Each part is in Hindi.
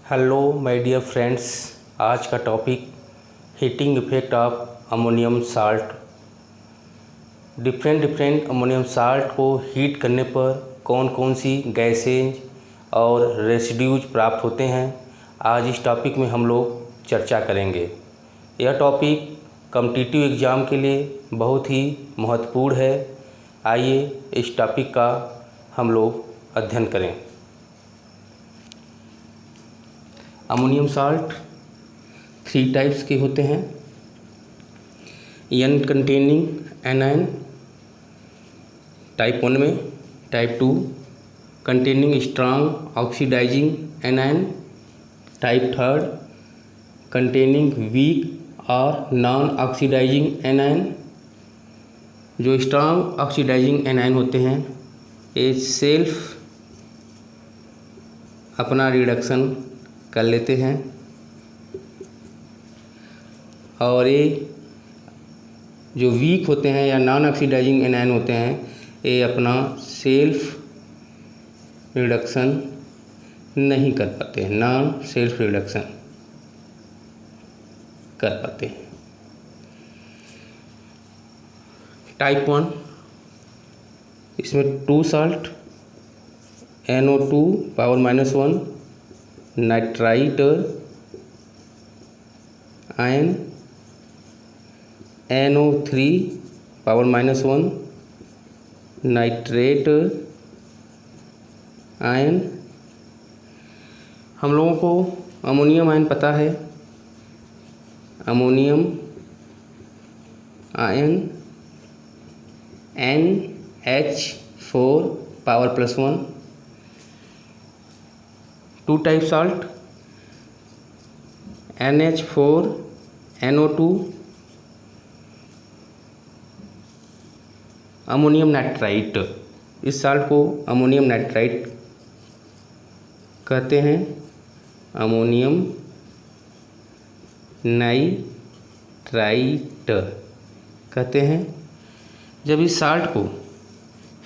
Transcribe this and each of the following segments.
हेलो माय डियर फ्रेंड्स, आज का topic heating effect of ammonium salt. Different ammonium salt को हीट करने पर कौन कौन सी गैसेज और रेसिड्यूज प्राप्त होते हैं, आज इस टॉपिक में हम लोग चर्चा करेंगे। यह टॉपिक कॉम्पिटिटिव एग्ज़ाम के लिए बहुत ही महत्वपूर्ण है। आइए इस टॉपिक का हम लोग अध्ययन करें। अमोनियम साल्ट 3 टाइप्स के होते हैं। एन कंटेनिंग एनायन टाइप 1 में, type 2 containing strong oxidising anion, type 3 containing weak और नॉन ऑक्सीडाइजिंग एनायन। जो स्ट्रांग ऑक्सीडाइजिंग एनायन होते हैं ये सेल्फ अपना रिडक्शन कर लेते हैं, और ये जो वीक होते हैं या नॉन ऑक्सीडाइजिंग एनायन होते हैं ये अपना सेल्फ रिडक्शन नहीं कर पाते हैं, नॉन सेल्फ रिडक्शन कर पाते हैं। टाइप 1 इसमें 2 salt NO2 power -1 nitrite ion, NO3 power -1 nitrate ion. हम लोगों को अमोनियम आयन पता है, ammonium ion NH4 power +1। 2 type salt NH4 NO2 ammonium nitrite. इस साल्ट को अमोनियम नाइट्राइट कहते हैं, अमोनियम नाइट्राइट कहते हैं। जब इस साल्ट को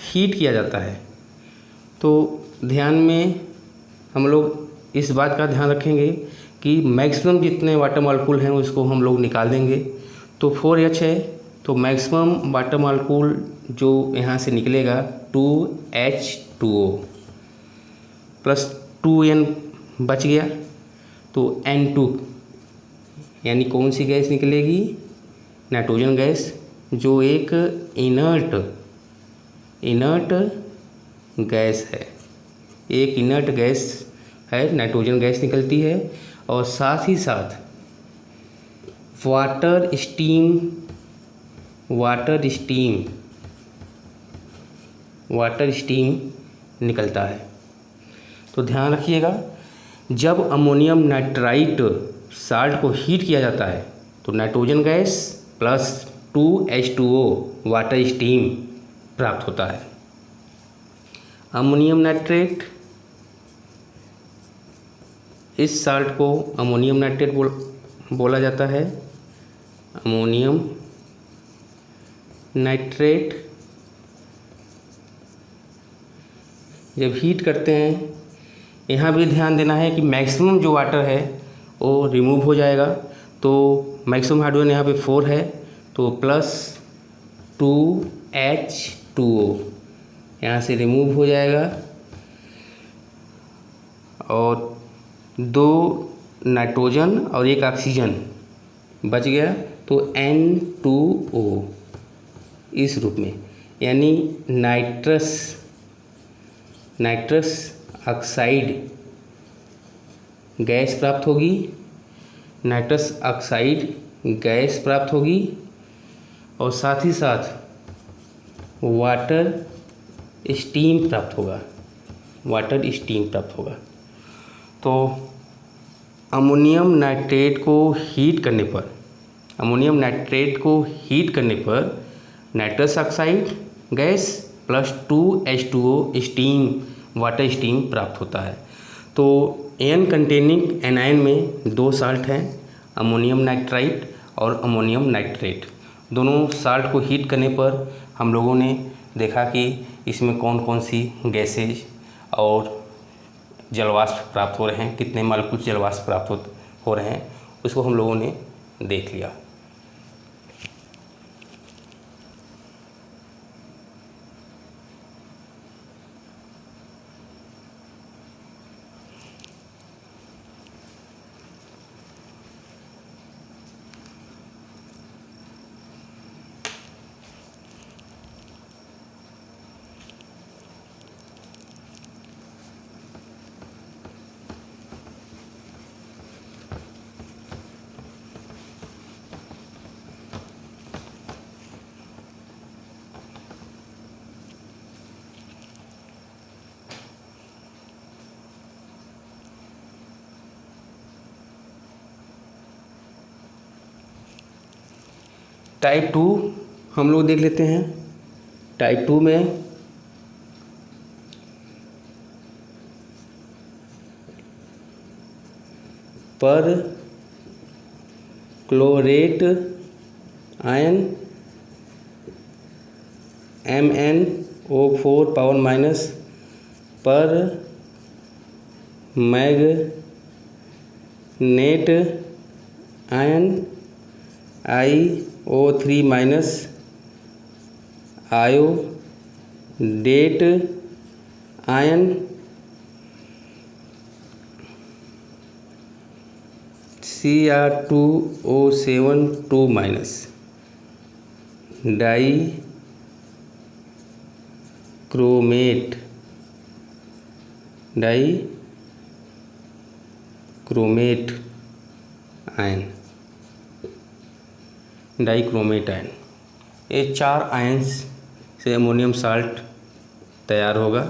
हीट किया जाता है तो ध्यान में हम लोग इस बात का ध्यान रखेंगे कि मैक्सिमम जितने वाटर मॉलिक्यूल हैं उसको हम लोग निकाल देंगे। तो 4H है तो मैक्सिमम वाटर मॉलिक्यूल जो यहाँ से निकलेगा 2H2O प्लस 2N बच गया, तो N2 यानी कौन सी गैस निकलेगी? नाइट्रोजन गैस, जो एक इनर्ट गैस है, एक इनर्ट गैस है, नाइट्रोजन गैस निकलती है। और साथ ही साथ वाटर स्टीम निकलता है। तो ध्यान रखिएगा, जब अमोनियम नाइट्राइट साल्ट को हीट किया जाता है तो nitrogen gas plus 2H2O water steam प्राप्त होता है। अमोनियम नाइट्रेट, इस साल्ट को अमोनियम नाइट्रेट बोला जाता है। अमोनियम नाइट्रेट जब हीट करते हैं, यहाँ भी ध्यान देना है कि मैक्सिमम जो वाटर है वो रिमूव हो जाएगा। तो मैक्सिमम हाइड्रोजन यहाँ पे 4 है तो प्लस 2H2O यहाँ से रिमूव हो जाएगा, और 2 नाइट्रोजन और 1 ऑक्सीजन बच गया, तो N2O इस रूप में, यानी नाइट्रस ऑक्साइड गैस प्राप्त होगी, नाइट्रस ऑक्साइड गैस प्राप्त होगी, और साथ ही साथ वाटर स्टीम प्राप्त होगा। तो अमोनियम नाइट्रेट को हीट करने पर nitrous oxide gas plus 2H2O steam, water steam प्राप्त होता है। तो एन कंटेनिंग एनायन में 2 साल्ट हैं, अमोनियम नाइट्राइट और अमोनियम नाइट्रेट। दोनों साल्ट को हीट करने पर हम लोगों ने देखा कि इसमें कौन कौन सी गैसेज और जलवाष्प प्राप्त हो रहे हैं, कितने मालिक्यूल जलवाष्प प्राप्त हो रहे हैं, उसको हम लोगों ने देख लिया। टाइप 2 हम लोग देख लेते हैं। टाइप 2 में perchlorate ion MnO4 power minus permanganate ion IO3 minus iodate ion Cr2O7 2 minus dichromate ion ये 4 आयंस से अमोनियम साल्ट तैयार होगा।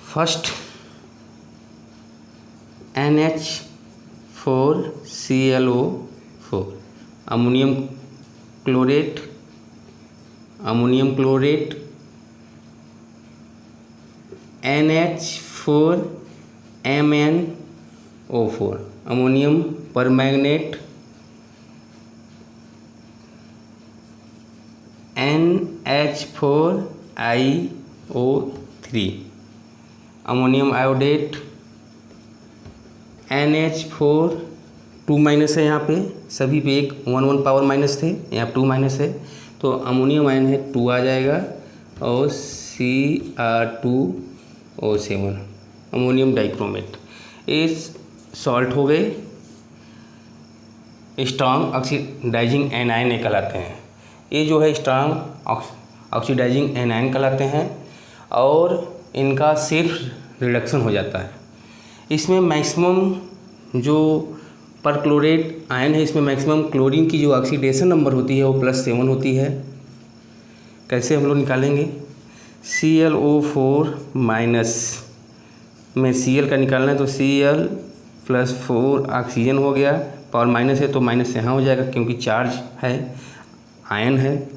First NH4ClO4 ammonium chlorate NH4MnO4 ammonium permanganate NH4IO3 ammonium iodate NH4 2 minus है, यहाँ पे सभी पे 1 पावर माइनस थे, यहाँ 2 माइनस है तो अमोनियम आयन है 2 आ जाएगा और Cr2O7 अमोनियम डाइक्रोमेट। ये सॉल्ट हो गए, स्ट्रॉन्ग ऑक्सीडाइजिंग एनायन कहलाते हैं। ये जो है स्ट्रॉन्ग ऑक्सीडाइजिंग एनायन कहलाते हैं और इनका सेल्फ रिडक्शन हो जाता है। इसमें मैक्सिमम जो पर क्लोरेट आयन है, इसमें मैक्सिमम क्लोरीन की जो ऑक्सीडेशन नंबर होती है वो +7 होती है। कैसे हम लोग निकालेंगे? ClO4 माइनस में Cl का निकालना है तो Cl+4 ऑक्सीजन हो गया, पावर माइनस है तो माइनस यहाँ हो जाएगा क्योंकि चार्ज है, आयन है,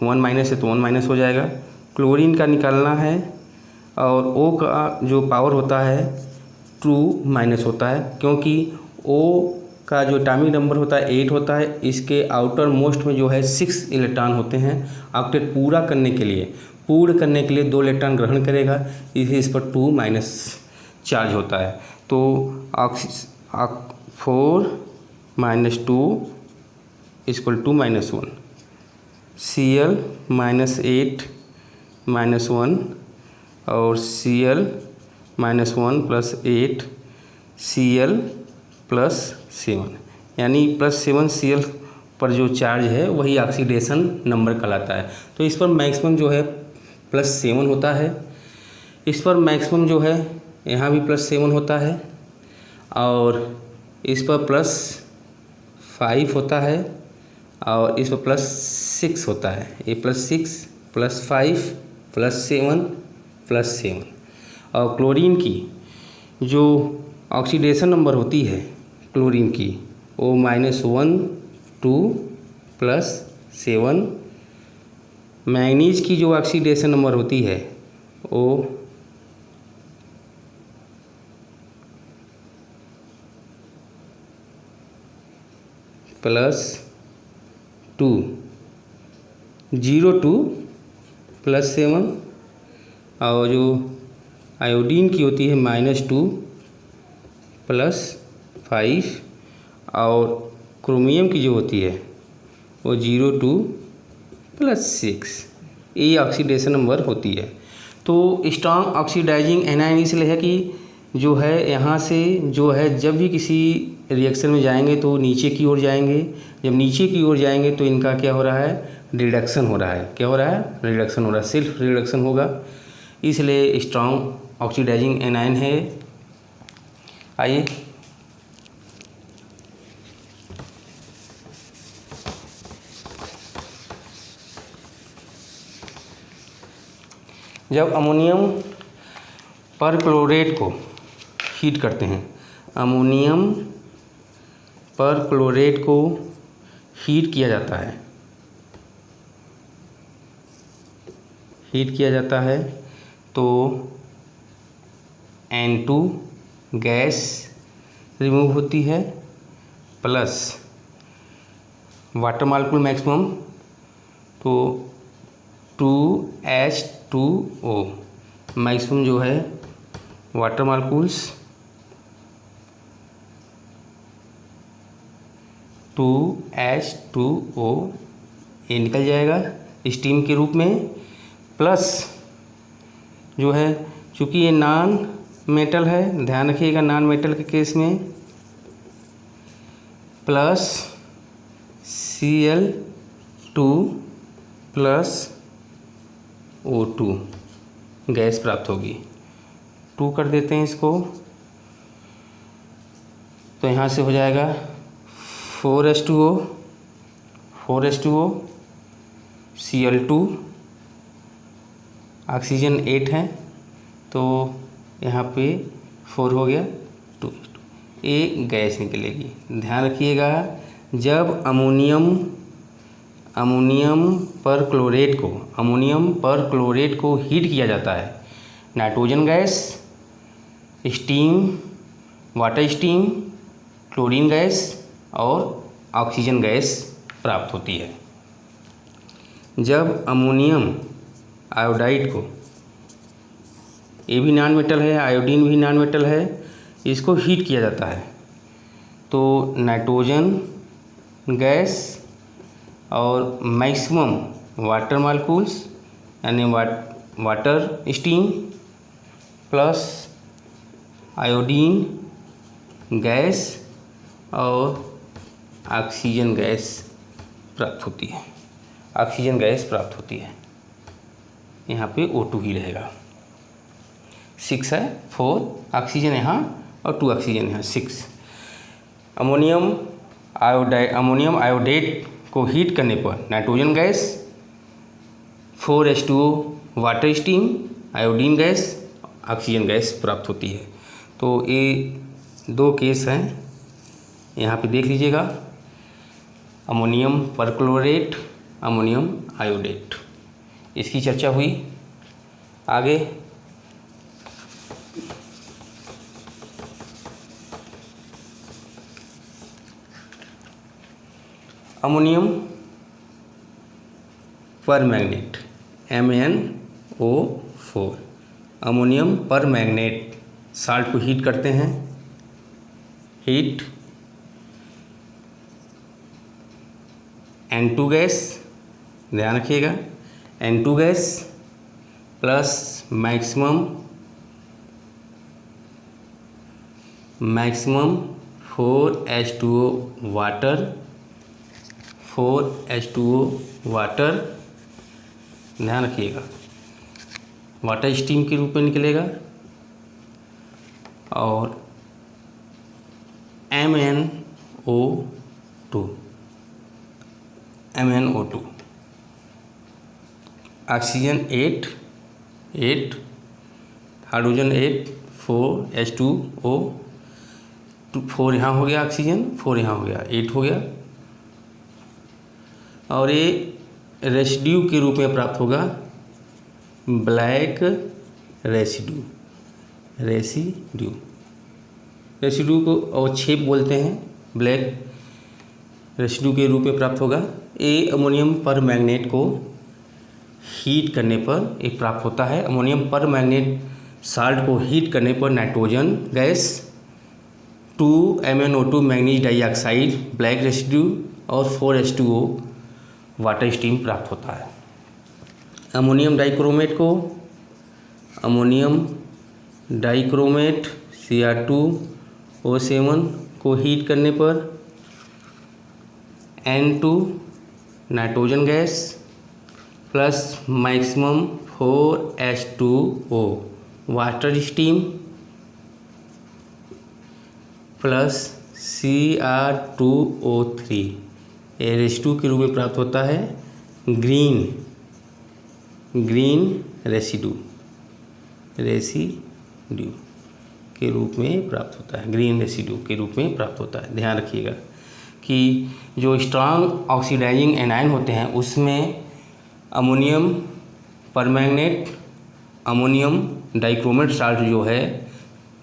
1 माइनस है तो 1 माइनस हो जाएगा। क्लोरीन का निकालना है और O का जो पावर होता है 2 माइनस होता है क्योंकि O का जो एटॉमिक नंबर होता है 8 होता है। इसके आउटर मोस्ट में जो है 6 इलेक्ट्रॉन होते हैं। ऑक्टेट पूर्ण करने के लिए 2 इलेक्ट्रॉन ग्रहण करेगा, इसलिए इस पर 2 माइनस चार्ज होता है। तो 4 माइनस 2 इक्वल टू -1, Cl -8 -1 और Cl -1 + 8 Cl +7 यानी +7 Cl पर जो चार्ज है वही ऑक्सीडेशन नंबर कहलाता है। तो इस पर मैक्सिमम जो है +7 होता है, इस पर मैक्सिमम जो है यहाँ भी +7 होता है और इस पर +5 होता है और इस पर +6 होता है। ये +6 +5 +7 +7 और क्लोरीन की जो ऑक्सीडेशन नंबर होती है क्लोरीन की वो -1 2 +7। मैंगनीज की जो ऑक्सीडेशन नंबर होती है वो 2, 0 2 +7, और जो आयोडीन की होती है -2 +5, और क्रोमियम की जो होती है वो 0 2 +6। ये ऑक्सीडेशन नंबर होती है। तो स्ट्रॉन्ग ऑक्सीडाइजिंग एनायन इसलिए है कि जो है यहाँ से जो है जब भी किसी रिएक्शन में जाएंगे तो नीचे की ओर जाएंगे। जब नीचे की ओर जाएंगे तो इनका क्या हो रहा है, रिडक्शन हो रहा है। क्या हो रहा है, रिडक्शन हो रहा है, सेल्फ रिडक्शन होगा, इसलिए स्ट्रॉन्ग ऑक्सीडाइजिंग एनायन है। आइए जब अमोनियम परक्लोरेट को हीट करते हैं, अमोनियम परक्लोरेट को हीट किया जाता है, हीट किया जाता है तो N2 गैस रिमूव होती है प्लस वाटर मॉलिक्यूल मैक्सिमम, तो 2H2O मैक्सिमम जो है वाटर मॉलिक्यूल्स 2H2O ये निकल जाएगा स्टीम के रूप में, प्लस जो है चूँकि ये नॉन मेटल है, ध्यान रखिएगा नॉन मेटल के केस में, plus Cl2 plus O2 gas प्राप्त होगी। 2 कर देते हैं इसको, तो यहाँ से हो जाएगा 4H2O, 4H2O, Cl2, ऑक्सीजन 8 है तो यहाँ पे 4 हो गया, 2 ये गैस निकलेगी। ध्यान रखिएगा जब अमोनियम परक्लोरेट को हीट किया जाता है, nitrogen gas, steam, water steam, chlorine gas और ऑक्सीजन गैस प्राप्त होती है। जब अमोनियम आयोडाइड को, ये भी नॉन मेटल है, आयोडीन भी नॉन मेटल है, इसको हीट किया जाता है तो नाइट्रोजन गैस और मैक्सिमम वाटर मॉलिक्यूल्स यानी water steam plus iodine gas और ऑक्सीजन गैस प्राप्त होती है, ऑक्सीजन गैस प्राप्त होती है। यहाँ पे O2 ही रहेगा। 6 है, 4 ऑक्सीजन यहाँ और 2 ऑक्सीजन यहाँ, 6। अमोनियम आयोडेट को हीट करने पर nitrogen gas, 4H2O water steam, iodine gas, oxygen gas प्राप्त होती है। तो ये 2 केस हैं, यहाँ पे देख लीजिएगा, अमोनियम परक्लोरेट, अमोनियम आयोडेट, इसकी चर्चा हुई। आगे ammonium permanganate, MnO4, ammonium permanganate salt को हीट करते हैं, हीट N2 गैस, ध्यान रखिएगा N2 gas plus maximum 4H2O water, 4H2O water, ध्यान रखिएगा वाटर स्टीम के रूप में निकलेगा, और MnO2 ऑक्सीजन 8 हाइड्रोजन 8, 4H2O, 4 यहाँ हो गया ऑक्सीजन, 4 यहाँ हो गया, 8 हो गया, और ये रेसिड्यू के रूप में प्राप्त होगा, ब्लैक रेसिड्यू को अवक्षेप बोलते हैं, ब्लैक रेसिड्यू के रूप में प्राप्त होगा। ये अमोनियम पर मैग्नेट को हीट करने पर ये प्राप्त होता है। अमोनियम पर मैग्नेट साल्ट को हीट करने पर nitrogen gas, 2MnO2 manganese dioxide black residue और 4H2O वाटर स्टीम प्राप्त होता है। अमोनियम डाइक्रोमेट को Cr2O7 को हीट करने पर N2 nitrogen gas plus maximum 4H2O water steam plus Cr2O3 residue के रूप में प्राप्त होता है। ग्रीन रेसिड्यू के रूप में प्राप्त होता है। ग्रीन रेसिड्यू के रूप में प्राप्त होता है। ध्यान रखिएगा कि जो स्ट्रांग ऑक्सीडाइजिंग एनायन होते हैं उसमें ammonium permanganate, ammonium dichromate salt जो है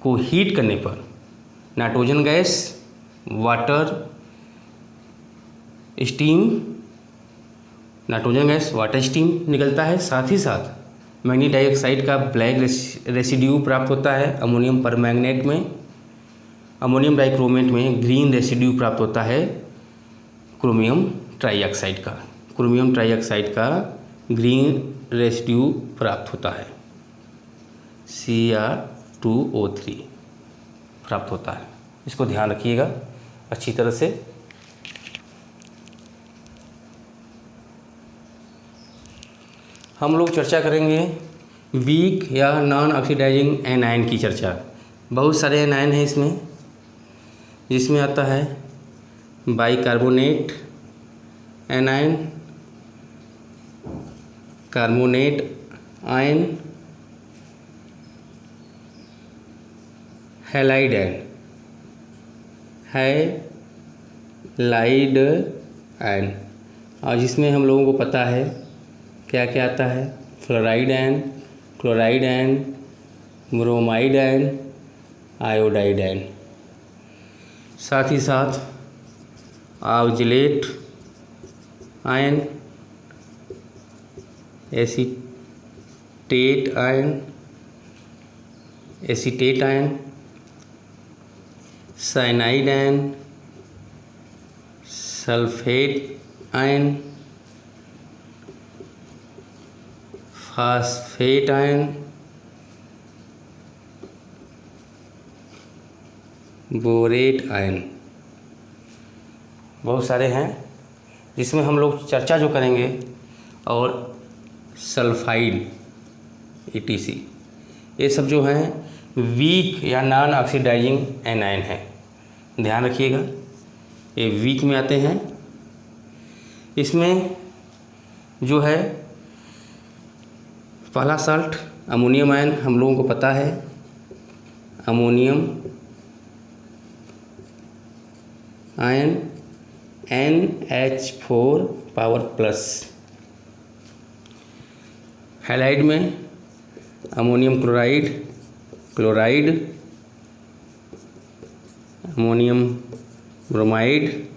को हीट करने पर नाइट्रोजन गैस, वाटर स्टीम निकलता है। साथ ही साथ मैग्नीज डाइऑक्साइड का ब्लैक रेसिड्यू प्राप्त होता है अमोनियम परमैंगनेट में। अमोनियम डाइक्रोमेट में ग्रीन रेसिड्यू प्राप्त होता है क्रोमियम ट्राइऑक्साइड का ग्रीन रेसिड्यू प्राप्त होता है। Cr2O3 प्राप्त होता है। इसको ध्यान रखिएगा अच्छी तरह से। हम लोग चर्चा करेंगे वीक या नॉन ऑक्सीडाइजिंग एनायन की चर्चा। बहुत सारे एनायन हैं इसमें, जिसमें आता है bicarbonate anion, carbonate ion, halide ion, और जिसमें हम लोगों को पता है क्या क्या आता है, fluoride ion, chloride ion, bromide ion, iodide ion. साथ ही साथ oxalate ion, acetate ion, cyanide ion, sulphate ion, phosphate ion, borate ion. बहुत सारे हैं जिसमें हम लोग चर्चा जो करेंगे, और सल्फाइड ETC, ये सब जो हैं वीक या नॉन ऑक्सीडाइजिंग एनायन है। ध्यान रखिएगा ये वीक में आते हैं। इसमें जो है पहला साल्ट अमोनियम आयन, हम लोगों को पता है ammonium ion NH4 power plus. Halide में अमोनियम क्लोराइड, अमोनियम ब्रोमाइड,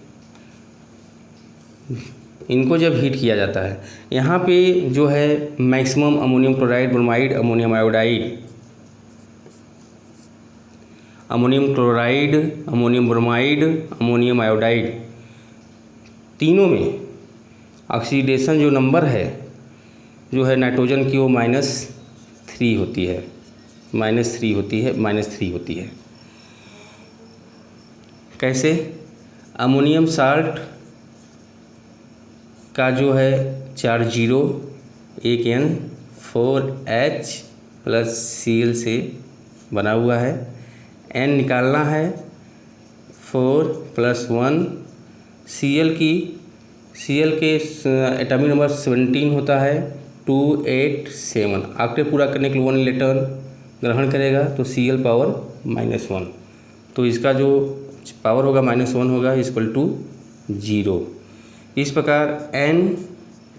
इनको जब हीट किया जाता है, यहाँ पे जो है maximum ammonium chloride, bromide, ammonium iodide, ammonium chloride, ammonium bromide, ammonium iodide, तीनों में ऑक्सीडेशन जो नंबर है जो है नाइट्रोजन की वो -3 होती है। कैसे? अमोनियम साल्ट का जो है 4 zero, 1 N, 4H plus Cl से बना हुआ है। N निकालना है, 4 + 1, Cl के एटॉमिक नंबर 17 होता है, 287। ऑक्टेट पूरा करने के लिए 1 इलेक्ट्रॉन ग्रहण करेगा तो Cl पावर -1, तो इसका जो पावर होगा -1 होगा =0। इस प्रकार n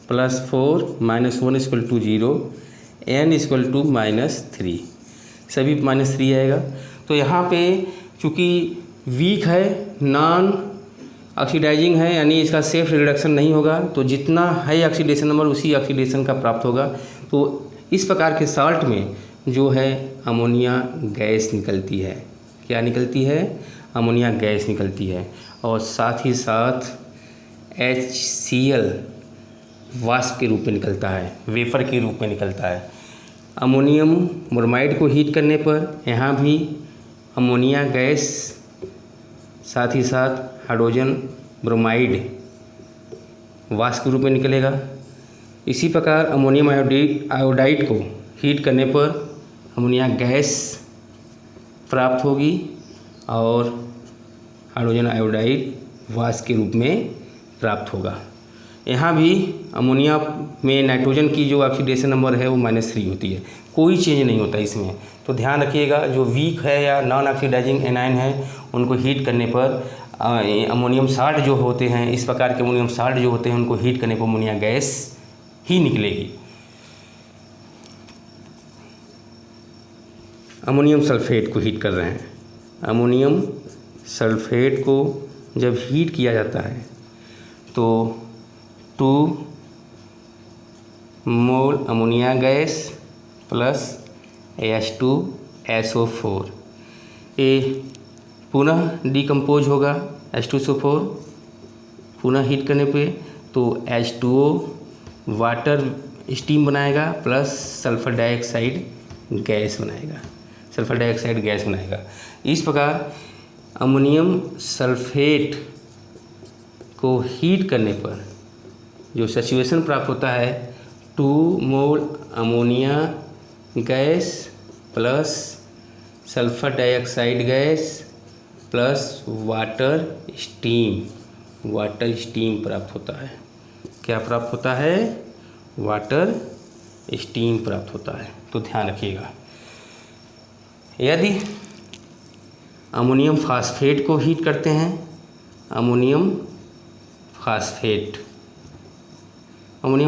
+ 4 - 1 = 0, n = -3, सभी -3 आएगा। तो यहाँ पे चूँकि वीक है, नॉन ऑक्सीडाइजिंग है यानी इसका सेल्फ रिडक्शन नहीं होगा, तो जितना हाई ऑक्सीडेशन नंबर उसी ऑक्सीडेशन का प्राप्त होगा। तो इस प्रकार के साल्ट में जो है अमोनिया गैस निकलती है। क्या निकलती है? अमोनिया गैस निकलती है। और साथ ही साथ HCl वाष्प के रूप में निकलता है, वेपर के रूप में निकलता है। अमोनियम ब्रोमाइड को हीट करने पर यहाँ भी अमोनिया गैस, साथ ही साथ हाइड्रोजन ब्रोमाइड वाष्प के रूप में निकलेगा। इसी प्रकार अमोनियम आयोडाइड को हीट करने पर अमोनिया गैस प्राप्त होगी और हाइड्रोजन आयोडाइड वाष्प के रूप में प्राप्त होगा। यहाँ भी अमोनिया में नाइट्रोजन की जो ऑक्सीडेशन नंबर है वो -3 होती है, कोई चेंज नहीं होता इसमें। तो ध्यान रखिएगा, जो वीक है या नॉन ऑक्सीडाइजिंग एनायन है उनको हीट करने पर अमोनियम साल्ट जो होते हैं, इस प्रकार के अमोनियम साल्ट जो होते हैं उनको हीट करने पर अमोनिया गैस ही निकलेगी। अमोनियम सल्फेट को हीट कर रहे हैं। अमोनियम सल्फेट को जब हीट किया जाता है तो 2 mole ammonia gas plus H2SO4 ये पुनः डिकम्पोज होगा। H2SO4 पुनः हीट करने पे तो H2O वाटर स्टीम बनाएगा प्लस सल्फर डाइऑक्साइड गैस बनाएगा, सल्फर डाइऑक्साइड गैस बनाएगा। इस प्रकार अमोनियम सल्फेट को हीट करने पर जो सैचुरेशन प्राप्त होता है 2 mole ammonia gas plus sulphur dioxide gas plus water steam प्राप्त होता है। क्या प्राप्त होता है? वाटर स्टीम प्राप्त होता है। तो ध्यान रखिएगा, यदि अमोनियम फास्फेट को हीट करते हैं, अमोनियम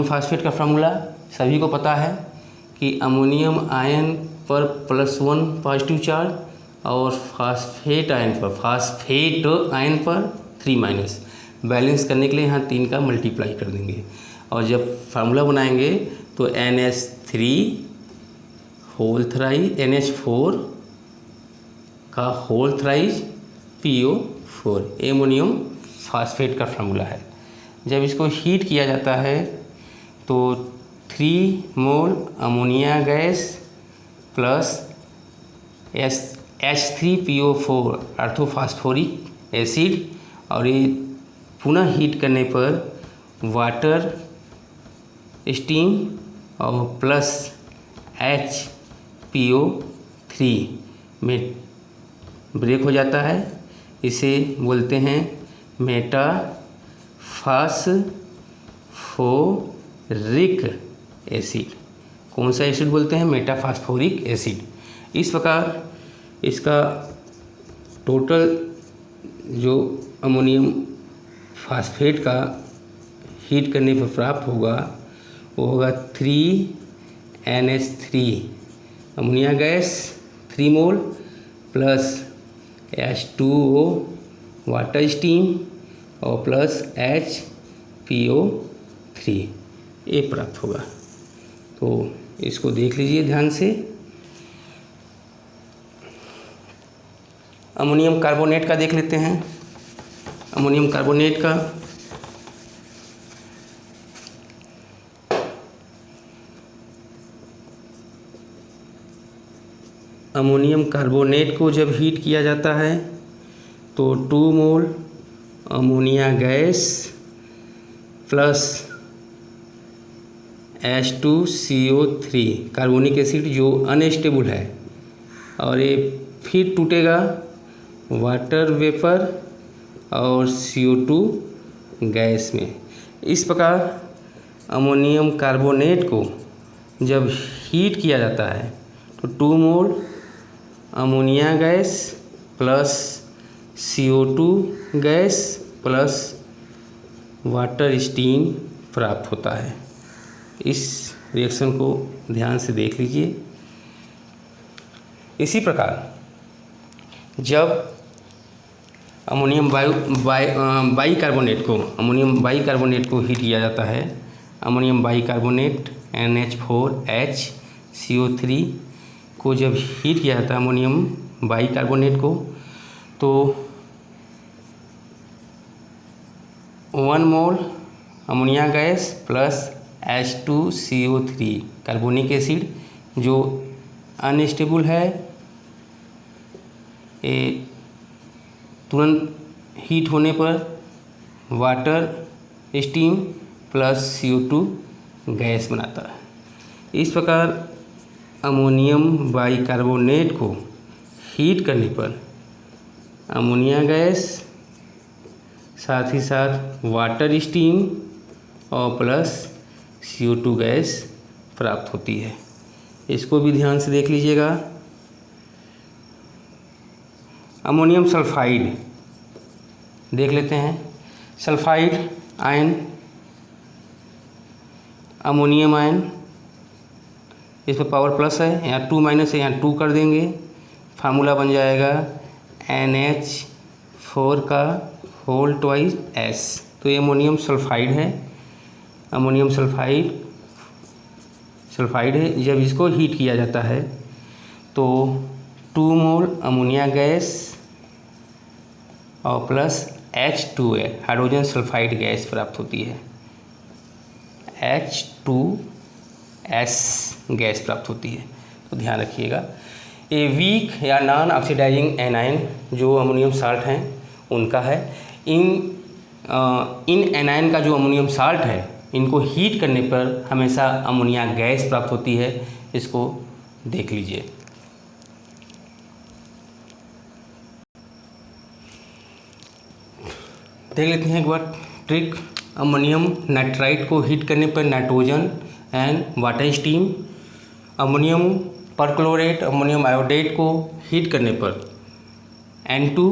फास्फेट का फार्मूला सभी को पता है कि अमोनियम आयन पर +1 पॉजिटिव चार्ज और फास्फेट आयन पर 3 बैलेंस करने के लिए यहाँ 3 का मल्टीप्लाई कर देंगे और जब फार्मूला बनाएंगे तो NH4 का whole thrice PO4 ammonium phosphate का फार्मूला है। जब इसको हीट किया जाता है तो 3 mole ammonia gas plus H3PO4 orthophosphoric acid और ये पुनः हीट करने पर वाटर स्टीम और प्लस HPO3 में ब्रेक हो जाता है। इसे बोलते हैं मेटाफॉस्फोरिक एसिड। कौन सा एसिड बोलते हैं? Metaphosphoric acid. इस प्रकार इसका टोटल जो अमोनियम फास्फेट का हीट करने पर प्राप्त होगा वो होगा 3NH3 अमोनिया गैस 3 मोल प्लस H2O वाटर स्टीम और प्लस HPO3 ये प्राप्त होगा। तो इसको देख लीजिए ध्यान से। अमोनियम कार्बोनेट का देख लेते हैं। अमोनियम कार्बोनेट का अमोनियम कार्बोनेट को जब हीट किया जाता है तो 2 mole ammonia gas plus H2CO3 carbonic acid जो अनस्टेबल है और ये फिर टूटेगा वाटर वेपर और CO2 गैस में। इस प्रकार अमोनियम कार्बोनेट को जब हीट किया जाता है तो 2 mole ammonia gas plus CO2 gas plus water steam प्राप्त होता है। इस रिएक्शन को ध्यान से देख लीजिए। इसी प्रकार जब अमोनियम बाइकार्बोनेट को हीट किया जाता है। अमोनियम बाइकार्बोनेट NH4HCO3 को जब हीट किया जाता है अमोनियम बाइकार्बोनेट को, तो 1 mole ammonia gas plus H2CO3 carbonic acid जो अनस्टेबल है, ये तुरंत हीट होने पर water steam plus CO2 gas बनाता है। इस प्रकार अमोनियम बाइकार्बोनेट को हीट करने पर अमोनिया गैस, साथ ही साथ वाटर स्टीम और प्लस CO2 गैस प्राप्त होती है। इसको भी ध्यान से देख लीजिएगा। अमोनियम सल्फाइड देख लेते हैं। सल्फाइड आयन, अमोनियम आयन, इस पर पावर प्लस है, यहाँ 2 माइनस है, यहाँ 2 कर देंगे, फार्मूला बन जाएगा NH4 का होल ट्वाइस S। तो ये अमोनियम सल्फाइड है। अमोनियम सल्फाइड है। जब इसको हीट किया जाता है तो 2 मोल अमोनिया गैस और plus H2A hydrogen sulphide gas प्राप्त होती है। H2S गैस प्राप्त होती है। तो ध्यान रखिएगा। ये वीक या नॉन ऑक्सीडाइजिंग एनायन जो अमोनियम साल्ट हैं उनका है। इन एनायन का जो अमोनियम साल्ट है, इनको हीट करने पर हमेशा अमोनिया गैस प्राप्त होती है। इसको देख लीजिए। देख लेते हैं एक बार ट्रिक। अमोनियम नाइट्राइट को हीट करने पर nitrogen and water steam, ammonium perchlorate ammonium iodate को हीट करने पर N2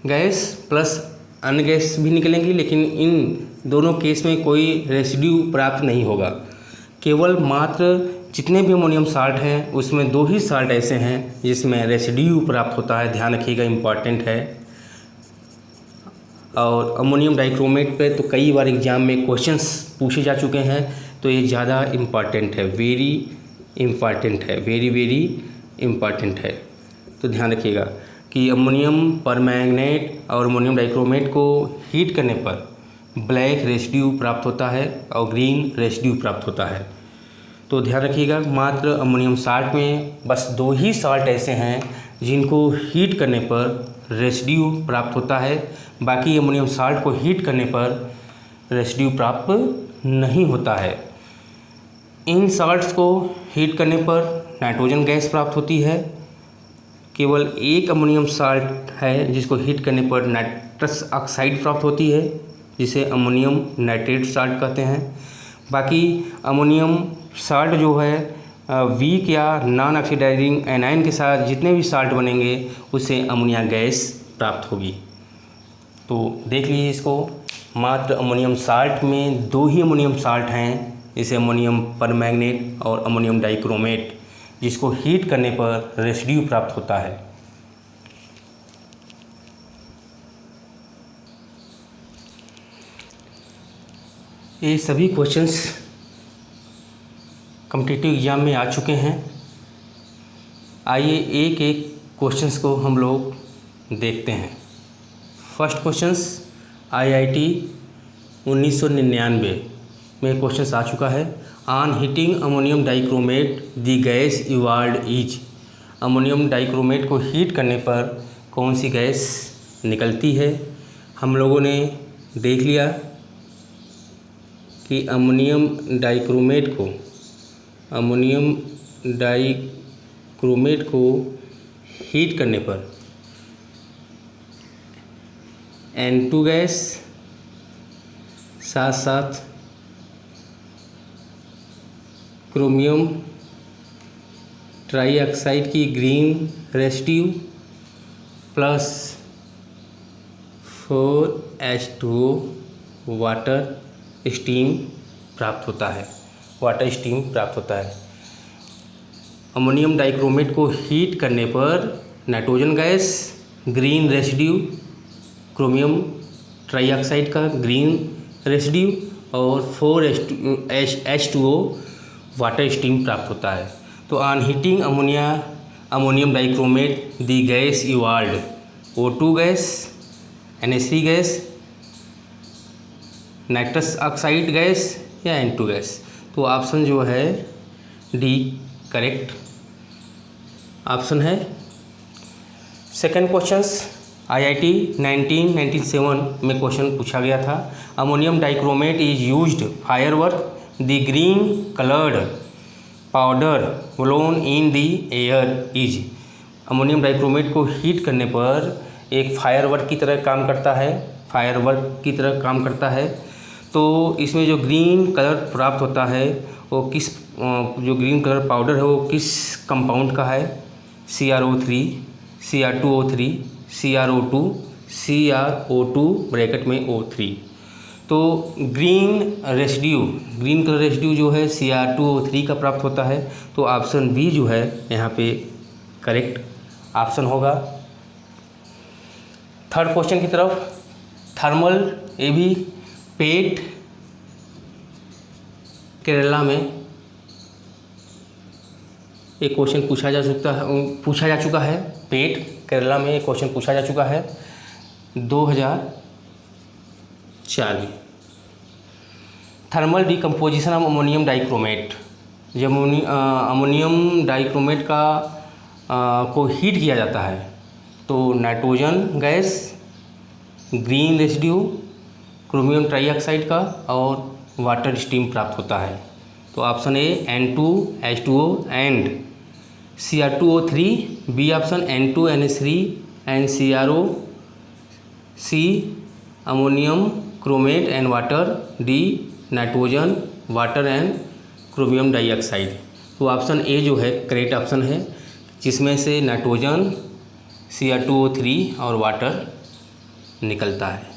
गैस प्लस अन्य गैस भी निकलेंगी, लेकिन इन दोनों केस में कोई रेसिड्यू प्राप्त नहीं होगा। केवल मात्र जितने भी अमोनियम साल्ट हैं उसमें 2 ही साल्ट ऐसे हैं जिसमें रेसिड्यू प्राप्त होता है। ध्यान रखिएगा, इम्पॉर्टेंट है। और अमोनियम डाइक्रोमेट पे तो कई बार एग्जाम में क्वेश्चंस पूछे जा चुके हैं, तो ये ज़्यादा इम्पॉर्टेंट है, वेरी इम्पॉर्टेंट है। तो ध्यान रखिएगा कि अमोनियम परमैंगनेट और अमोनियम डाइक्रोमेट को हीट करने पर ब्लैक रेसिड्यू प्राप्त होता है और ग्रीन रेसिड्यू प्राप्त होता है। तो ध्यान रखिएगा, मात्र अमोनियम साल्ट में बस 2 ही साल्ट ऐसे हैं जिनको हीट करने पर रेसिड्यू प्राप्त होता है। बाकी अमोनियम साल्ट को हीट करने पर रेसिड्यू प्राप्त नहीं होता है। इन साल्ट्स को हीट करने पर नाइट्रोजन गैस प्राप्त होती है। केवल एक अमोनियम साल्ट है जिसको हीट करने पर नाइट्रस ऑक्साइड प्राप्त होती है, जिसे अमोनियम नाइट्रेट साल्ट कहते हैं। बाकी अमोनियम साल्ट जो है वीक या नॉन ऑक्सीडाइजिंग एनायन के साथ जितने भी साल्ट बनेंगे उससे अमोनिया गैस प्राप्त होगी। तो देख लीजिए इसको। मात्र अमोनियम साल्ट में 2 ही अमोनियम साल्ट हैं, जैसे अमोनियम परमैंगनेट और अमोनियम डाइक्रोमेट, जिसको हीट करने पर रेसिड्यू प्राप्त होता है। ये सभी क्वेश्चंस कॉम्पिटिटिव एग्जाम में आ चुके हैं। आइए एक एक क्वेश्चंस को हम लोग देखते हैं। फर्स्ट क्वेश्चंस IIT 1999 में क्वेश्चंस आ चुका है। On heating ammonium dichromate the gas evolved is. Ammonium dichromate को हीट करने पर कौन सी गैस निकलती है। हम लोगों ने देख लिया कि अमोनियम डाइक्रोमेट को हीट करने पर N2 गैस, साथ साथ क्रोमियम ट्राईऑक्साइड की green residue plus 4H2O water steam प्राप्त होता है। अमोनियम डाइक्रोमेट को हीट करने पर nitrogen gas, green residue, chromium trioxide का ग्रीन रेसिड्यू और 4H2O वाटर स्टीम प्राप्त होता है। तो on heating ammonium dichromate the gas evolve O2 gas, NH3 gas, nitrous oxide gas या N2 गैस। तो ऑप्शन जो है डी करेक्ट ऑप्शन है। सेकेंड क्वेश्चंस IIT 1997 में क्वेश्चन पूछा गया था। Ammonium dichromate is used firework the green coloured powder blown in the air is. Ammonium dichromate को हीट करने पर एक फायरवर्क की तरह काम करता है। तो इसमें जो ग्रीन कलर प्राप्त होता है वो किस जो ग्रीन कलर पाउडर है वो किस कंपाउंड का है? CrO3, Cr2O3, CrO2 ब्रैकेट में O3। तो ग्रीन कलर रेसिड्यू जो है Cr2O3 का प्राप्त होता है। तो ऑप्शन बी जो है यहाँ पे करेक्ट ऑप्शन होगा। थर्ड क्वेश्चन की तरफ, थर्मल एवी पेट केरला में एक क्वेश्चन पूछा जा चुका है। पेट केरला में एक क्वेश्चन पूछा जा चुका है 2004 में। Thermal decomposition of ammonium dichromate. जब अमोनियम डाइक्रोमेट का को हीट किया जाता है तो nitrogen gas, green residue, chromium trioxide का और वाटर स्टीम प्राप्त होता है। तो option A N2H2O and Cr2O3, B option N2NH3 and CrOC ammonium chromate and water, D nitrogen water and chromium dioxide. तो ऑप्शन ए जो है करेक्ट ऑप्शन है, जिसमें से नाइट्रोजन, Cr2O3 और वाटर निकलता है।